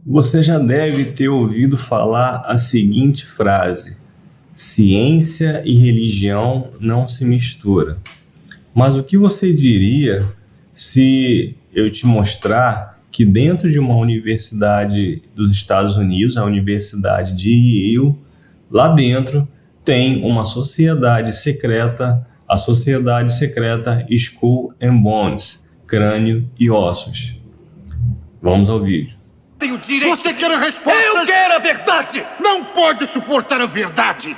Você já deve ter ouvido falar a seguinte frase: ciência e religião não se misturam. Mas o que você diria se eu te mostrar que dentro de uma universidade dos Estados Unidos, a Universidade de Yale, lá dentro tem uma sociedade secreta, a Sociedade Secreta Skull and Bones, Crânio e Ossos. Vamos ao vídeo. Tenho direito. Você quer a resposta? Eu quero a verdade! Não pode suportar a verdade!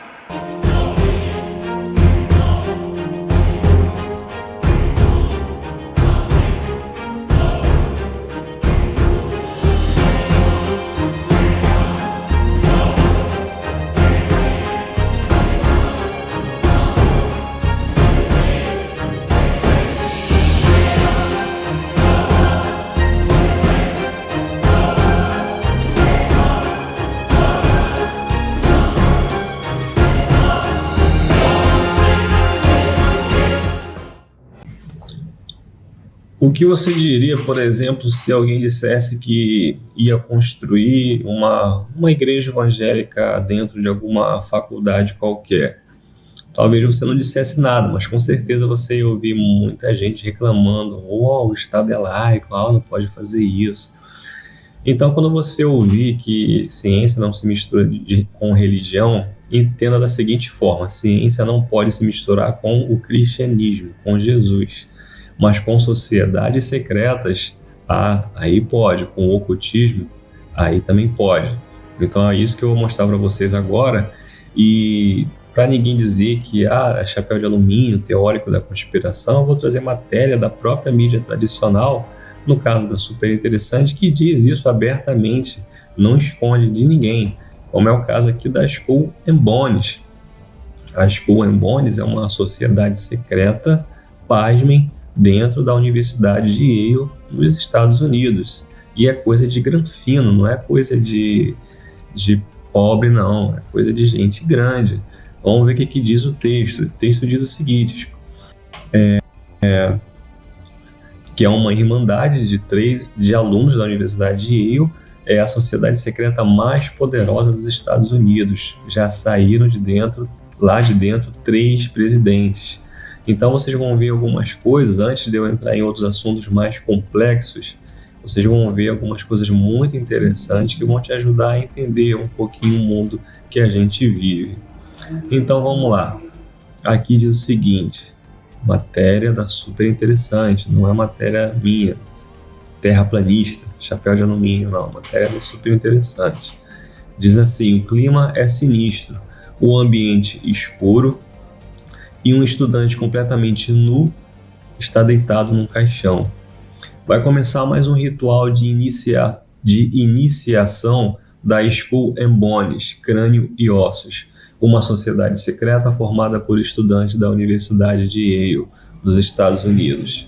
O que você diria, por exemplo, se alguém dissesse que ia construir uma igreja evangélica dentro de alguma faculdade qualquer? Talvez você não dissesse nada, mas com certeza você ia ouvir muita gente reclamando: o Estado é laico, não pode fazer isso. Então, quando você ouvir que ciência não se mistura com religião, entenda da seguinte forma: ciência não pode se misturar com o cristianismo, com Jesus. Mas com sociedades secretas, aí pode. Com o ocultismo, aí também pode. Então é isso que eu vou mostrar para vocês agora. E para ninguém dizer que é chapéu de alumínio, teórico da conspiração, eu vou trazer matéria da própria mídia tradicional, no caso da Super Interessante, que diz isso abertamente, não esconde de ninguém, como é o caso aqui da Skull and Bones. A Skull and Bones é uma sociedade secreta, pasmem, dentro da Universidade de Yale, nos Estados Unidos. E é coisa de granfino, não é coisa de pobre, não. É coisa de gente grande. Vamos ver o que diz o texto. O texto diz o seguinte: que é uma irmandade de alunos da Universidade de Yale, é a sociedade secreta mais poderosa dos Estados Unidos. Já saíram lá de dentro 3 presidentes. Então vocês vão ver algumas coisas, antes de eu entrar em outros assuntos mais complexos, vocês vão ver algumas coisas muito interessantes que vão te ajudar a entender um pouquinho o mundo que a gente vive. Então vamos lá. Aqui diz o seguinte: matéria da Super Interessante, não é matéria minha, terraplanista, chapéu de alumínio, não, matéria da Super Interessante. Diz assim: o clima é sinistro, o ambiente escuro, e um estudante completamente nu está deitado num caixão. Vai começar mais um ritual de iniciação da Skull and Bones, Crânio e Ossos, uma sociedade secreta formada por estudantes da Universidade de Yale, dos Estados Unidos.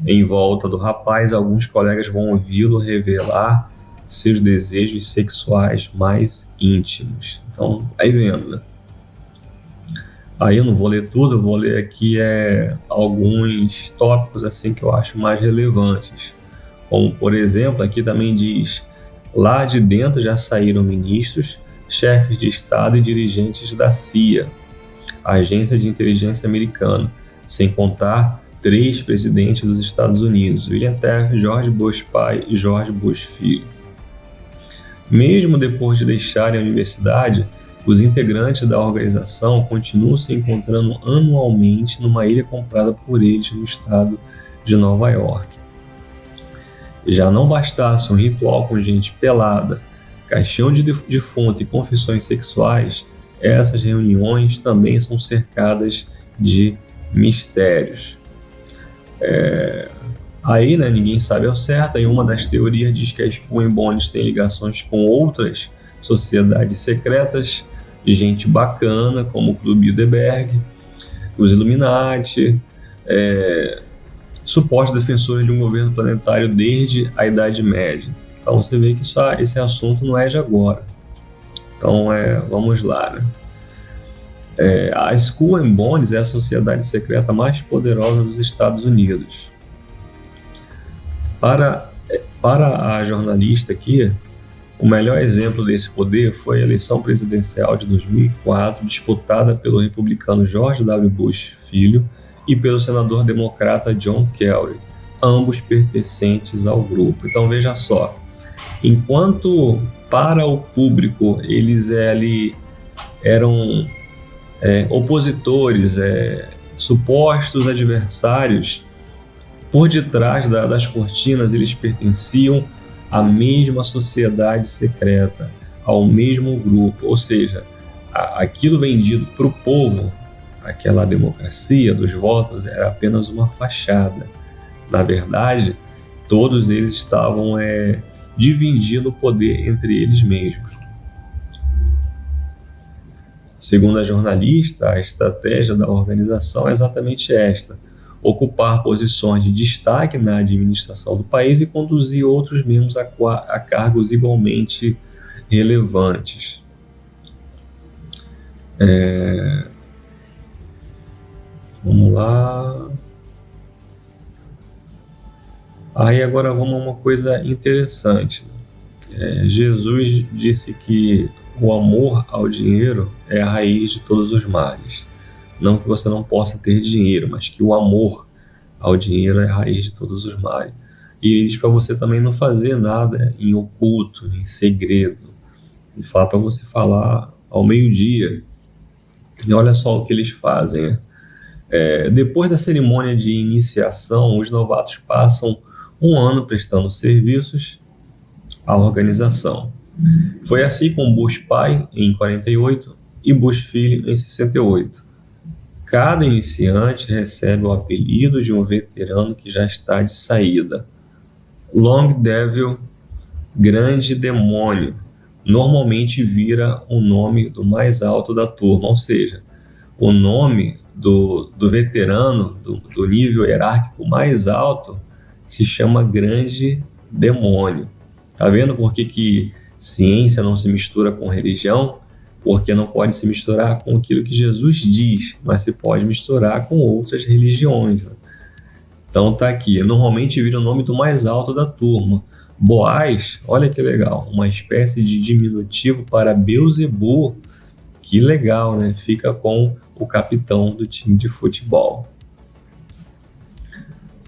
Em volta do rapaz, alguns colegas vão ouvi-lo revelar seus desejos sexuais mais íntimos. Então, vai vendo, né? Aí eu não vou ler tudo, eu vou ler aqui alguns tópicos assim que eu acho mais relevantes. Como, por exemplo, aqui também diz: lá de dentro já saíram ministros, chefes de Estado e dirigentes da CIA, Agência de Inteligência Americana, sem contar 3 presidentes dos Estados Unidos, William Taft, George Bush pai e George Bush filho. Mesmo depois de deixarem a universidade, os integrantes da organização continuam se encontrando anualmente numa ilha comprada por eles no estado de Nova York. Já não bastasse um ritual com gente pelada, caixão de defunto e confissões sexuais, essas reuniões também são cercadas de mistérios. Aí, ninguém sabe ao certo, e uma das teorias diz que a Skull and Bones tem ligações com outras sociedades secretas, de gente bacana, como o Clube Bilderberg, os Illuminati, supostos defensores de um governo planetário desde a Idade Média. Então você vê que esse assunto não é de agora. Então vamos lá, A Skull and Bones é a sociedade secreta mais poderosa dos Estados Unidos. Para a jornalista aqui, O melhor exemplo desse poder foi a eleição presidencial de 2004, disputada pelo republicano George W. Bush Filho e pelo senador democrata John Kerry, ambos pertencentes ao grupo. Então veja só, enquanto para o público eles ali eram opositores, supostos adversários, por detrás das cortinas eles pertenciam à mesma sociedade secreta, ao mesmo grupo, ou seja, aquilo vendido para o povo, aquela democracia dos votos, era apenas uma fachada. Na verdade, todos eles estavam dividindo o poder entre eles mesmos. Segundo a jornalista, a estratégia da organização é exatamente esta: ocupar posições de destaque na administração do país e conduzir outros membros a cargos igualmente relevantes. Vamos lá. Aí agora vamos a uma coisa interessante. Jesus disse que o amor ao dinheiro é a raiz de todos os males. Não que você não possa ter dinheiro, mas que o amor ao dinheiro é a raiz de todos os males. E ele diz para você também não fazer nada em oculto, em segredo. Ele fala para você falar ao meio-dia. E olha só o que eles fazem, né? Depois da cerimônia de iniciação, os novatos passam um ano prestando serviços à organização. Foi assim com Bush pai em 48 e Bush filho em 68. Cada iniciante recebe o apelido de um veterano que já está de saída. Long Devil, grande demônio, normalmente vira o nome do mais alto da turma, ou seja, o nome do veterano, do nível hierárquico mais alto, se chama grande demônio. Tá vendo por que ciência não se mistura com religião? Porque não pode se misturar com aquilo que Jesus diz, mas se pode misturar com outras religiões. Então tá aqui, normalmente vira o nome do mais alto da turma. Boaz, olha que legal, uma espécie de diminutivo para Beuzebu. Que legal, né? Fica com o capitão do time de futebol.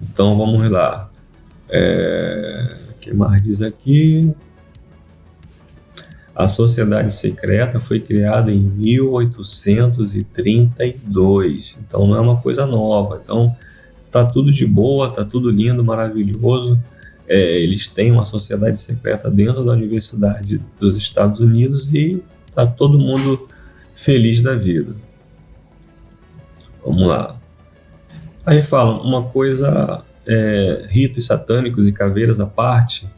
Então vamos lá. O que mais diz aqui? A sociedade secreta foi criada em 1832, então não é uma coisa nova. Então tá tudo de boa, tá tudo lindo, maravilhoso. Eles têm uma sociedade secreta dentro da Universidade dos Estados Unidos e tá todo mundo feliz da vida. Vamos lá. Aí falam uma coisa, ritos satânicos e caveiras à parte.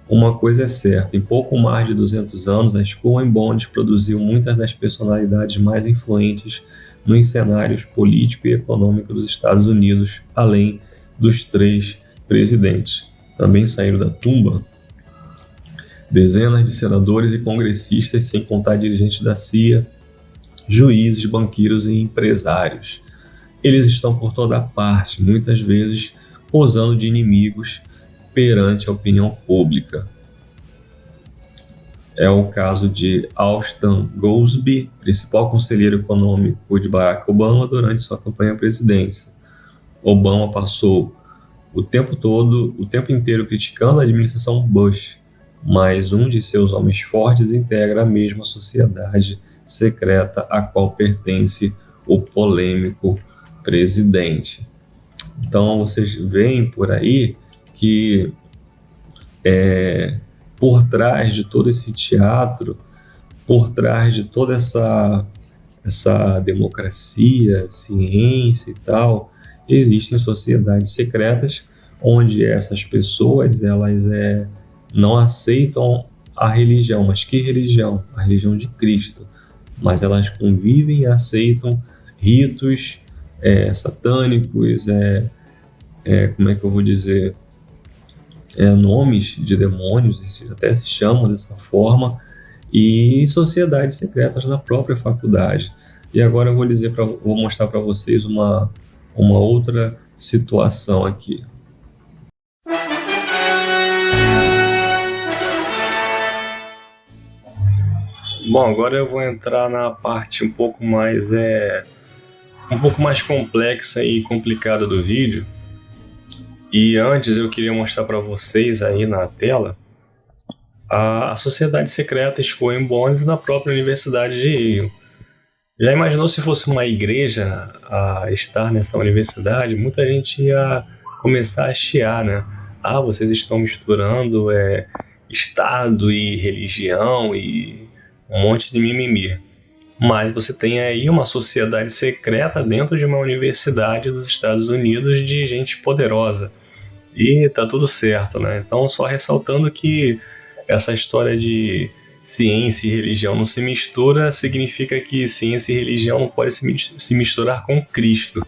Uma coisa é certa, em pouco mais de 200 anos, a Skull and Bones produziu muitas das personalidades mais influentes nos cenários político e econômico dos Estados Unidos, além dos 3 presidentes. Também saíram da tumba dezenas de senadores e congressistas, sem contar dirigentes da CIA, juízes, banqueiros e empresários. Eles estão por toda parte, muitas vezes posando de inimigos perante a opinião pública. É o caso de Austin Goolsbee, principal conselheiro econômico de Barack Obama durante sua campanha à presidência. Obama passou o tempo inteiro criticando a administração Bush, mas um de seus homens fortes integra a mesma sociedade secreta a qual pertence o polêmico presidente. Então vocês veem por aí que por trás de todo esse teatro, por trás de toda essa democracia, ciência e tal, existem sociedades secretas onde essas pessoas elas não aceitam a religião. Mas que religião? A religião de Cristo. Mas elas convivem e aceitam ritos satânicos, como é que eu vou dizer, nomes de demônios, até se chamam dessa forma, e sociedades secretas na própria faculdade. E agora eu vou mostrar para vocês uma outra situação aqui. Bom, agora eu vou entrar na parte um pouco mais complexa e complicada do vídeo. E antes eu queria mostrar para vocês aí na tela a Sociedade Secreta Skull and Bones na própria Universidade de Yale. Já imaginou se fosse uma igreja a estar nessa universidade? Muita gente ia começar a chiar, né? Ah, vocês estão misturando Estado e religião e um monte de mimimi. Mas você tem aí uma sociedade secreta dentro de uma universidade dos Estados Unidos de gente poderosa. E tá tudo certo, né? Então, só ressaltando que essa história de ciência e religião não se mistura significa que ciência e religião não pode se misturar com Cristo,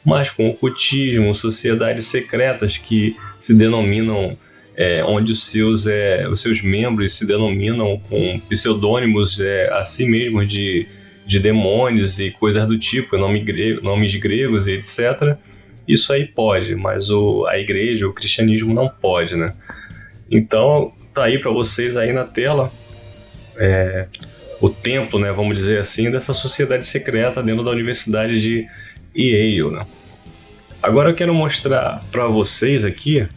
mas com ocultismo, sociedades secretas que se denominam, onde os seus membros se denominam com pseudônimos a si mesmos de demônios e coisas do tipo, nomes gregos e etc. Isso aí pode, mas a igreja, o cristianismo não pode, né? Então, tá aí para vocês aí na tela o templo, né, vamos dizer assim, dessa sociedade secreta dentro da Universidade de Yale, né? Agora eu quero mostrar para vocês aqui,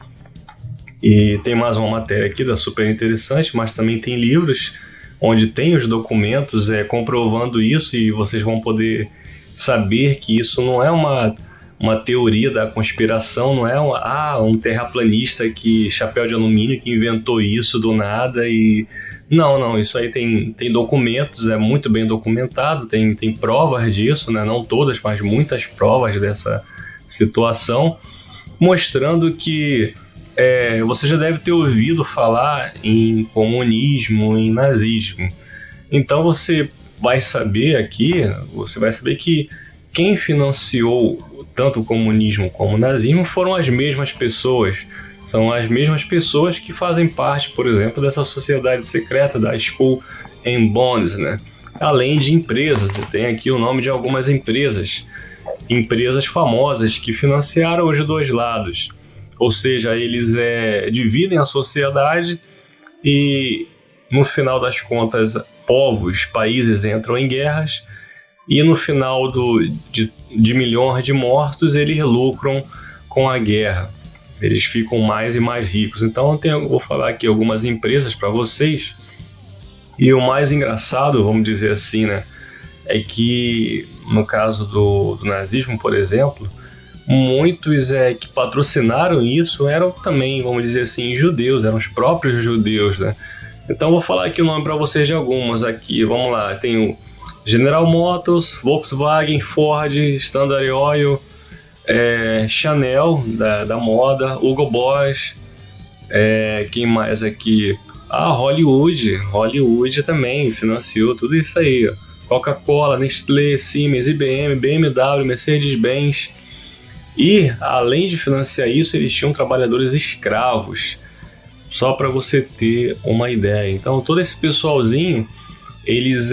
e tem mais uma matéria aqui da super interessante, mas também tem livros onde tem os documentos comprovando isso, e vocês vão poder saber que isso não é uma teoria da conspiração, não é um terraplanista chapéu de alumínio que inventou isso do nada e... Não, isso aí tem documentos, é muito bem documentado, tem provas disso, né? Não todas, mas muitas provas dessa situação, mostrando que você já deve ter ouvido falar em comunismo, em nazismo. Então você vai saber que quem financiou tanto o comunismo como o nazismo foram as mesmas pessoas. São as mesmas pessoas que fazem parte, por exemplo, dessa sociedade secreta da Skull and Bones, né? Além de empresas, tem aqui o nome de algumas empresas famosas que financiaram os dois lados. Ou seja, eles dividem a sociedade e, no final das contas, países entram em guerras e no final de milhões de mortos, eles lucram com a guerra. Eles ficam mais e mais ricos. Então vou falar aqui algumas empresas para vocês. E o mais engraçado, vamos dizer assim, né, é que no caso do nazismo, por exemplo, muitos que patrocinaram isso eram também, vamos dizer assim, judeus, eram os próprios judeus, né? Então vou falar aqui o nome para vocês de algumas aqui. Vamos lá, tem o General Motors, Volkswagen, Ford, Standard Oil, Chanel, da moda, Hugo Boss, quem mais aqui? Hollywood também financiou tudo isso aí, ó. Coca-Cola, Nestlé, Siemens, IBM, BMW, Mercedes-Benz. E, além de financiar isso, eles tinham trabalhadores escravos, só para você ter uma ideia. Então, todo esse pessoalzinho, eles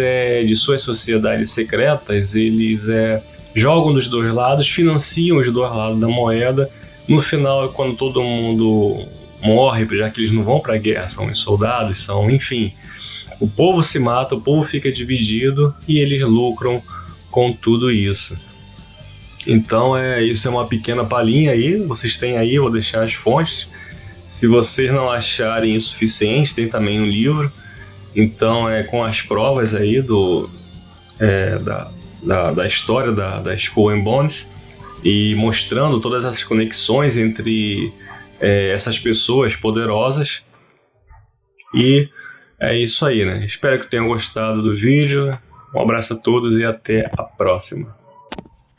de suas sociedades secretas, eles jogam dos dois lados, financiam os dois lados da moeda. No final, quando todo mundo morre, já que eles não vão para a guerra, são os soldados, enfim, o povo se mata, o povo fica dividido e eles lucram com tudo isso. Então isso é uma pequena palhinha aí, vocês têm aí, eu vou deixar as fontes. Se vocês não acharem isso suficiente, tem também um livro. Então com as provas aí da história da Skull and Bones e mostrando todas essas conexões entre essas pessoas poderosas. E é isso aí, né? Espero que tenham gostado do vídeo. Um abraço a todos e até a próxima.